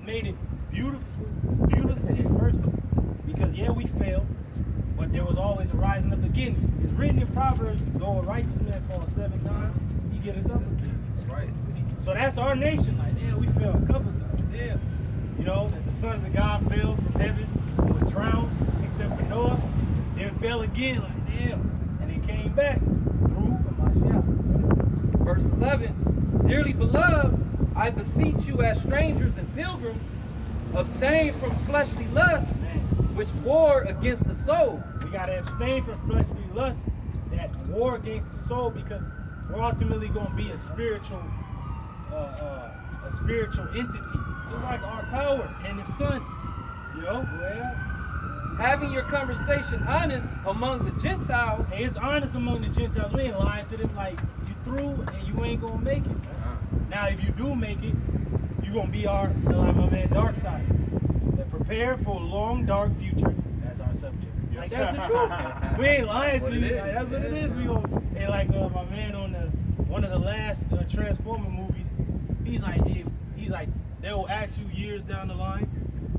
made it beautifully perfect. Because yeah, we failed, but there was always a rising up again. It's written in Proverbs, though a righteous man falls 7 times, he get it up again. That's right. See, so that's our nation. Like, yeah, we fell a couple times. Yeah. You know, that the sons of God fell from heaven, was drowned, except for Noah. Then fell again, like, damn. And he came back through Mashiach. Verse 11, dearly beloved, I beseech you as strangers and pilgrims, abstain from fleshly lusts, which war against the soul. We got to abstain from fleshly lusts that war against the soul, because we're ultimately going to be a spiritual entity, just like our power and the sun. You know, well, Having your conversation honest among the Gentiles. hey, it's honest among the Gentiles. We ain't lying to them like you through and you ain't gonna make it. Now, if you do make it, you gonna be our, like my man Dark Side. That prepare for a long, dark future. That's our subject. Like, that's the truth. We ain't lying to you. Like, that's what it is. We gonna, hey, like my man on one of the last Transformer movies. He's like, they'll ask you years down the line,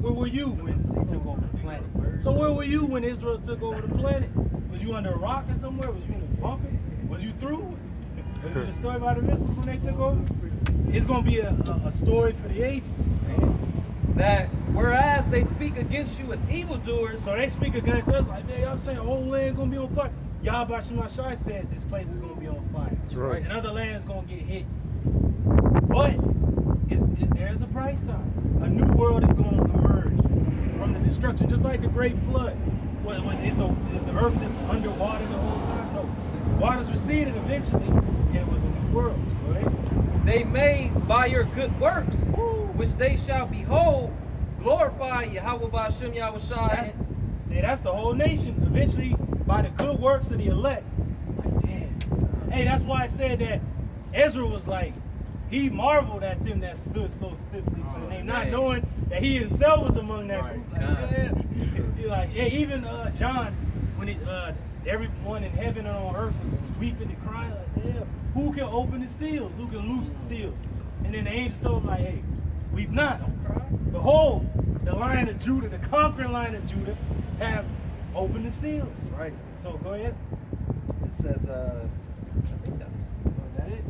where were you when they took over the planet? So where were you when Israel took over the planet? Was you under a rock or somewhere? Was you in a bunker? Was you through? Was it a story about the missiles when they took over? It's gonna be a story for the ages. That whereas they speak against you as evildoers, So they speak against us like, man, y'all saying the whole land gonna be on fire. Yahweh Shemashai said this place is gonna be on fire. That's right. And other lands gonna get hit. But there's a bright side. A new world is gonna emerge from the destruction, just like the Great Flood. Is the earth just underwater the whole time? No. Waters receded eventually, and it was a new world, right? they may by your good works, which they shall behold, glorify Yahweh Ba'ashem Yahushai. That's the whole nation. Eventually, by the good works of the elect. Like, damn. Hey, that's why I said that Ezra was like, he marveled at them that stood so stiffly for the name, not knowing that he himself was among that group. Like, yeah. He like, yeah, even John, when everyone in heaven and on earth was weeping and crying, like, damn, who can open the seals? Who can loose the seals? And then the angels told him, like, hey, weep not, don't cry. Behold, the Lion of Judah, the conquering Lion of Judah, have opened the seals. Right. So go ahead. It says, I think that was. Was that it?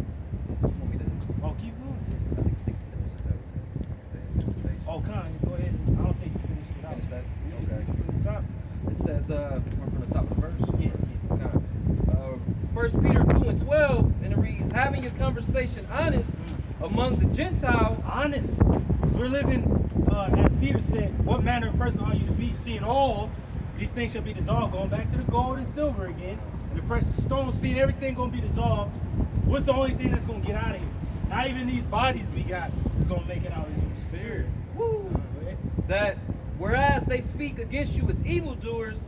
Want me to? Oh, keep going. I think that was it. Oh, Con, go ahead. I don't think you finished it out. Finish that? You Okay. can from the top. It says, from the top of the verse. Yeah. Okay. 1 Peter 2:12, and it reads, having your conversation honest among the Gentiles. Honest. We're living, as Peter said, what manner of person are you to be, seeing all these things shall be dissolved, going back to the gold and silver again, and the precious stones, seeing everything going to be dissolved. What's the only thing that's going to get out of here? Not even these bodies we got is going to make it out of here. Serious. Woo. That whereas they speak against you as evildoers,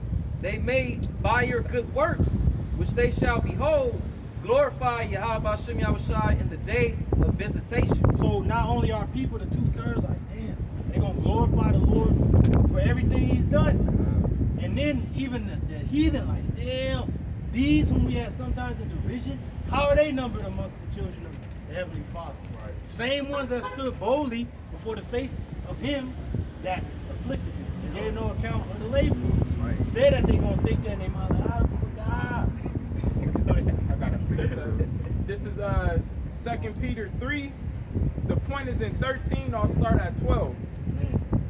they may by your good works, which they shall behold, glorify Yahweh Ba'ashem Yahushai in the day of visitation. So not only are people, the 2/3, like, damn, they're going to glorify the Lord for everything he's done. And then even the heathen, like, damn, these whom we have sometimes in derision, how are they numbered amongst the children of the Heavenly Father? Right. Same ones that stood boldly before the face of him that afflicted him. They gave no account of the labor. Right. Said that they're going to think that in their mind, like, I forgot. I got it. This is 2 Peter 3. The point is in 13. I'll start at 12.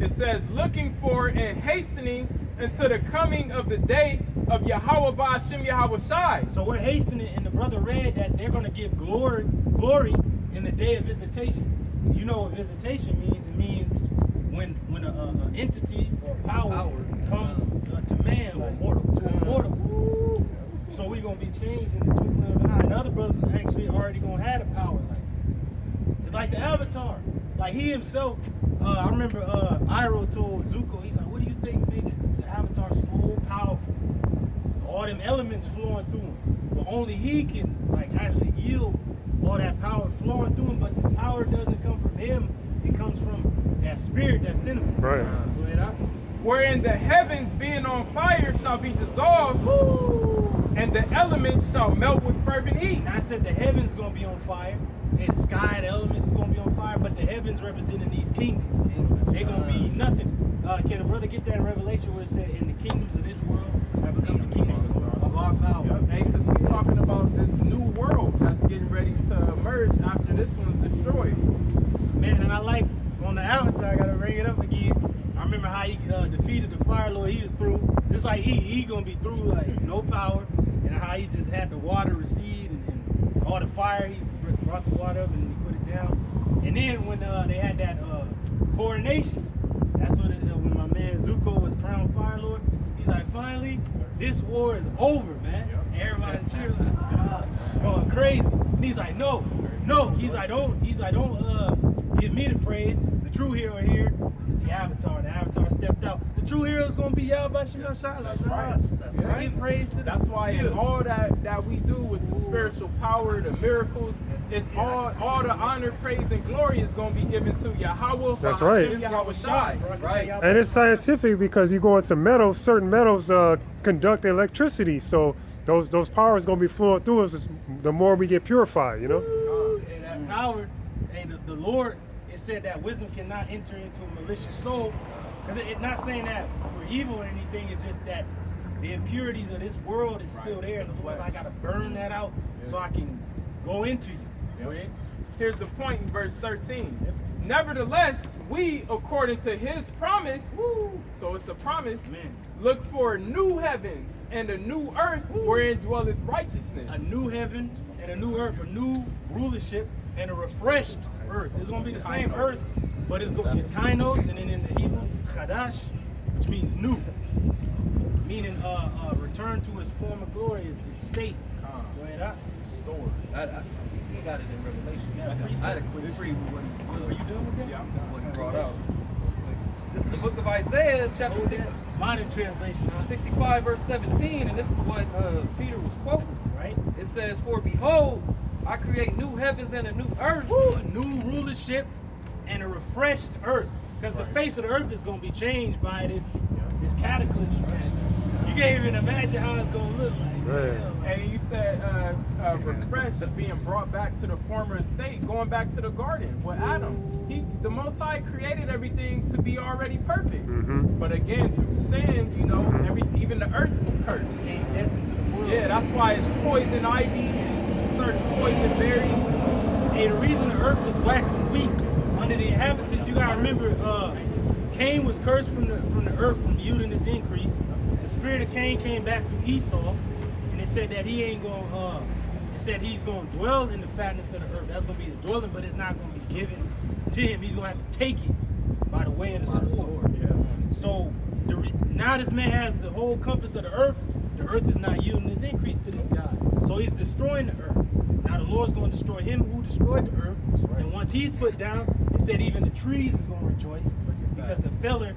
It says, looking for and hastening until the coming of the day of Yahweh Ba'ashem Yahushai. So we're hastening, and the brother read that they're going to give glory in the day of visitation. You know what visitation means? It means when an entity or power comes to man, to a mortal. Woo. So we're going to be changed in the twinkling of an eye. And other brothers actually already going to have the power. It's like the Avatar. Like he himself, I remember Iroh told Zuko, he's like, what do you think makes the Avatar so powerful? All them elements flowing through him. But only he can like actually yield all that power flowing through him. But the power doesn't come from him. It comes from that spirit that's in him. Right. Go ahead, Wherein the heavens being on fire shall be dissolved, and the elements shall melt with fervent heat. Now I said the heavens gonna be on fire, and the sky, the elements is gonna be on fire, but the heavens representing these kingdoms. They're gonna be nothing. Can a brother get that in Revelation where it said, "In the kingdoms of this world have become the kingdoms of our power"? Yep. Hey, because we're talking about this new world that's getting ready to emerge after this one's destroyed. Man, and I like on the Avatar. I gotta bring it up again. I remember how he defeated the Fire Lord. He was through, just like he gonna be through, like no power, and how he just had the water recede and all the fire. He brought the water up and he put it down. And then when they had that coronation, that's when my man Zuko was crowned Fire Lord. He's like, finally, this war is over, man. And everybody's cheering, like, going crazy. And he's like, no. He's like, don't give me the praise. The true hero here is the Avatar. The Avatar stepped out. The true hero is gonna be Yahweh Shema Shai. That's right. That's right. Give praise to the That's why in all that we do with the spiritual power, the miracles, it's all the honor, praise, and glory is going to be given to Yahweh. That's right. Yahweh Shai. Right. And it's scientific because you go into metals, certain metals conduct electricity. So those powers going to be flowing through us the more we get purified, you know? And that power, and the Lord, it said that wisdom cannot enter into a malicious soul. Because it's not saying that we're evil or anything, it's just that the impurities of this world is still there. And the Lord's, I got to burn that out so I can go into you. Yep. Here's the point in verse 13. Nevertheless, we, according to his promise, so it's a promise, Amen. Look for new heavens and a new earth wherein dwelleth righteousness. A new heaven and a new earth, a new rulership and a refreshed earth. It's going to be the same earth, but it's going to be kainos, and then in the Hebrew, chadash, which means new. Meaning return to his former glory, his state. Go ahead, Stored. He got it in Revelation. I had a quick read Were you doing with that? Yeah. what he brought out. This is the book of Isaiah, chapter 6, Modern translation, 65, verse 17, and this is what Peter was quoting. right? It says, "For behold, I create new heavens and a new earth." A new rulership and a refreshed earth. Because the face of the earth is going to be changed by this cataclysm. You can't even imagine how it's going to look like. Man. And you said refreshed, being brought back to the former state, going back to the garden with Adam. The Most High created everything to be already perfect. Mm-hmm. But again, through sin, even the earth was cursed. Came death into the world. Yeah, that's why it's poison ivy and certain poison berries. And the reason the earth was waxing weak under the inhabitants, you gotta remember, Cain was cursed from the earth from yield and its increase. The spirit of Cain came back through Esau, and it said that he ain't gonna. It said he's gonna dwell in the fatness of the earth. That's gonna be his dwelling, but it's not gonna be given to him. He's gonna have to take it by the way of the sword. Yeah. So now this man has the whole compass of the earth. The earth is not yielding its increase to this God. So he's destroying the earth. Now the Lord's going to destroy him who destroyed the earth. And once he's put down, it said even the trees is going to rejoice because the feller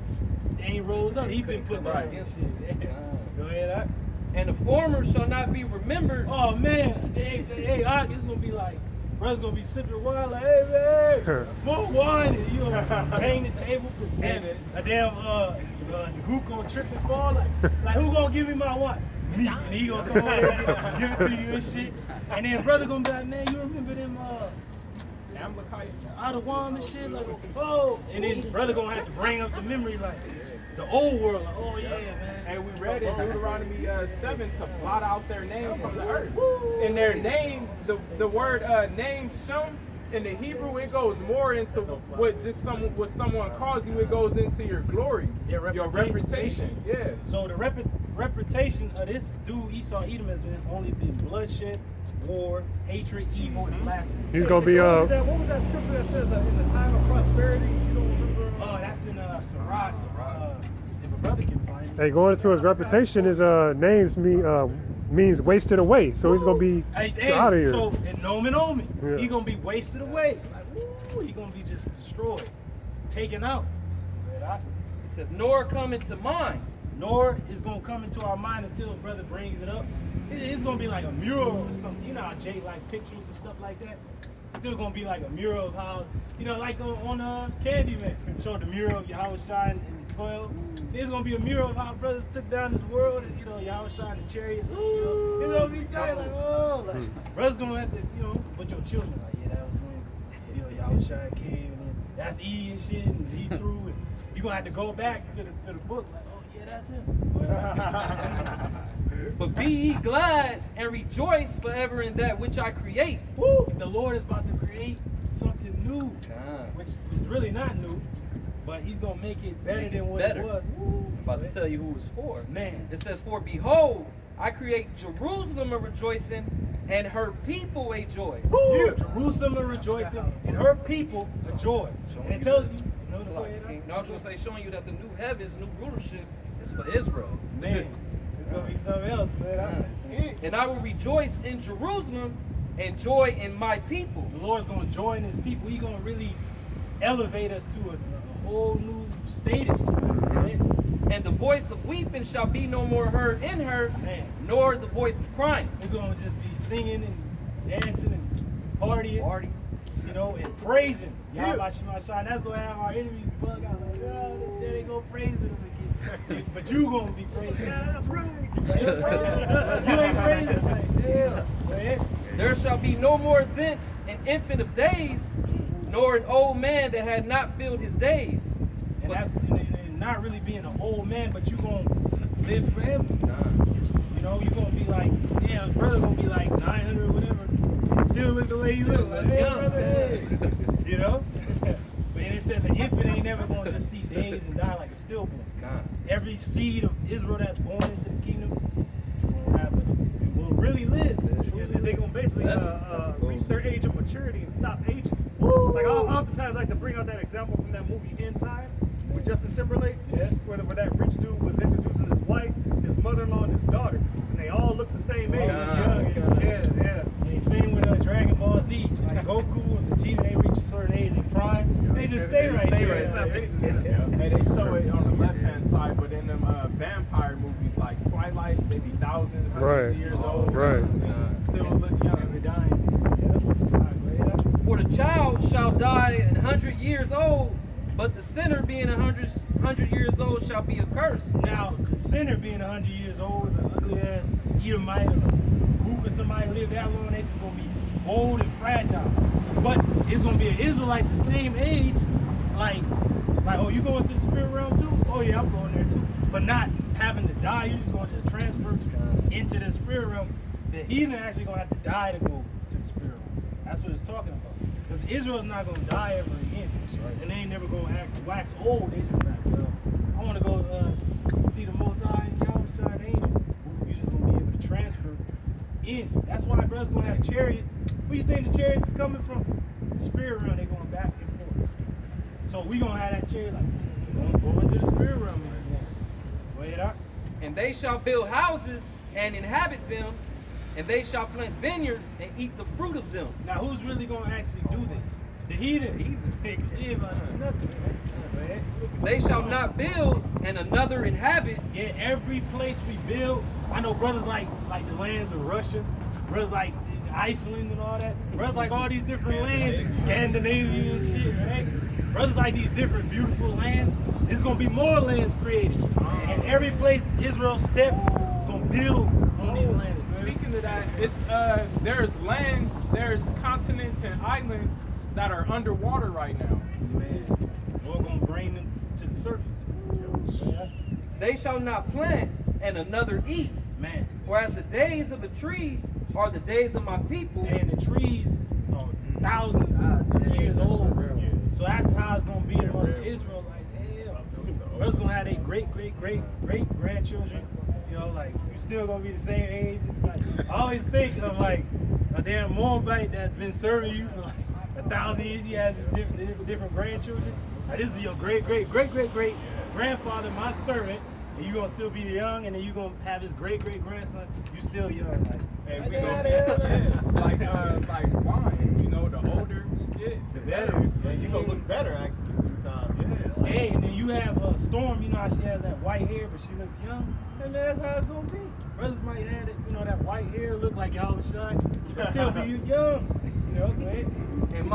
ain't rose up. He's been put down. Right. Go ahead, And the former shall not be remembered. Oh man, hey, it's going to be like, brother's going to be sipping wine like, hey man, more wine. And you gonna bang the table. And a damn the gook gonna trip and fall. Like who gonna give me my wine? Me. And he gonna come over here and give it to you and shit. And then brother gonna be like, man, you remember them out of wine and shit? Like, oh. And then brother gonna have to bring up the memory like the old world. Like, oh yeah, man. And we read in Deuteronomy 7 to blot out their name from the earth. In their name, the word name, shum, in the Hebrew, it goes more into what someone calls you. It goes into your glory, your reputation. Yeah. So the reputation of this dude Esau Edom has only been bloodshed, war, hatred, evil, and blasphemy. He's going to be... What was that scripture that says in the time of prosperity? You don't remember? Oh, that's in Sirach. If a brother can find it. Hey, going into his reputation, his names means wasted away. So he's going to be out of here. So, in Nomen Omen, Yeah. he's going to be wasted away. Like, ooh, he's going to be just destroyed, taken out. It says, "Nor come into mind." Nor is going to come into our mind until a brother brings it up. It's going to be like a mural or something. You know how Jay like pictures and stuff like that? Still going to be like a mural of how, like on Candyman. Show the mural of Yahweh Shai and 12. There's gonna be a mural of how brothers took down this world, and y'all shot in the chariot. It's gonna be tight, like, oh, like brothers gonna have to, but your children like, yeah, that was when, y'all shot came, and then that's E and shit, and he threw, and you gonna have to go back to the book, like, oh yeah, that's him. But be ye glad and rejoice forever in that which I create. Woo! The Lord is about to create something new, God. which is really not new, but He's gonna make it better than what better. it was. Woo! I'm about to tell you who it's for. Man. It says, for behold, I create Jerusalem a rejoicing and her people a joy. Woo! Jerusalem is rejoicing, and her people a joy. And it tells you, No, I was gonna say, showing you that the new heavens, new rulership is for Israel. man, it's gonna be something else, man. And I will rejoice in Jerusalem and joy in my people. The Lord's gonna join His people. He's gonna really elevate us to a whole new status. Right? And the voice of weeping shall be no more heard in her, Man. nor the voice of crying. It's gonna just be singing and dancing and partying. Party. And praising. Yahweh Shema Shai. And that's gonna have our enemies bug out like, oh, there they go praising Him again. But you gonna be praising Him. That's right. You ain't praising like, yeah. Right? There shall be no more thence an infant of days, nor an old man that had not filled his days. And But- that's and not really being an old man, but you gonna live forever. You're gonna be like, yeah, brother gonna be like 900 or whatever, and still look the way you look. Like, hey, young. brother, hey. But then it says an infant ain't never gonna just see days and die like a stillborn. Every seed of Israel that's born into the kingdom is gonna have will really live. Yeah, they're gonna basically reach their age of maturity and stop aging. Woo! Like I oftentimes like to bring out that example from that movie In Time with Justin Timberlake, Yeah. where that rich dude was introducing his wife, his mother-in-law, and his daughter, and they all look the same age. young. Yeah. They same with Dragon Ball Z. Like Goku and Vegeta, they reach a certain age in prime. They just stay right there. It's not aging. Hey, they show it on the left-hand side, but in them vampire movies like Twilight, they be thousands, hundreds Right. of years old. Right. Still look young. Never dying. Yeah. For the child shall die 100 years old, but the sinner being 100 years old shall be accursed. Now, the sinner being 100 years old, an ugly ass Edomite or group of somebody live that long, they just gonna be old and fragile. But it's gonna be an Israelite the same age, like, oh, you going to the spirit realm too? Oh yeah, I'm going there too. But not having to die, you're just gonna just transfer into the spirit realm. The heathen actually gonna have to die to go to the spirit realm. That's what it's talking about. Because Israel's not gonna die ever again. And they ain't never gonna wax old. They just like, well, I wanna go see the Most High and Yahweh and angels. You're just gonna be able to transfer in. That's why brothers gonna have chariots. Where you think the chariots is coming from? The spirit realm, they going back and forth. So we gonna have that chariot like, go into the spirit realm again. Wait up. And they shall build houses and inhabit them, and they shall plant vineyards and eat the fruit of them. Now who's really gonna actually do this? The heathen. Yeah, but nothing. Right? They shall not build and another inhabit. Yeah, every place we build, I know brothers like the lands of Russia, brothers like Iceland and all that, brothers like all these different lands, Scandinavia and shit, right? Brothers like these different beautiful lands. There's gonna be more lands created, and every place Israel step is gonna build on these lands. Speaking of that, it's there's lands, there's continents and islands that are underwater right now. Man, Lord gonna bring them to the surface. Yeah. They shall not plant and another eat. Man, Whereas the days of a tree are the days of my people. and the trees are thousands of years old. So that's how it's gonna be amongst Israel. Like, damn, brothers gonna have their great grandchildren. Like you still gonna be the same age. Like, I always think of like a damn Moabite that's been serving you for like 1,000 years. He has his different grandchildren. Like, this is your great grandfather, my servant. And you gonna still be young, and then you gonna have his great grandson. You still young. Like, And we gonna be like wine. You know, the older you get, the better. Yeah, you gonna look better actually through time. Hey, and then you have a Storm. You know how she has that white hair, but she looks young. And that's how it's gonna be. Brothers might have it, that white hair look like y'all was shy, but still be young. Right? And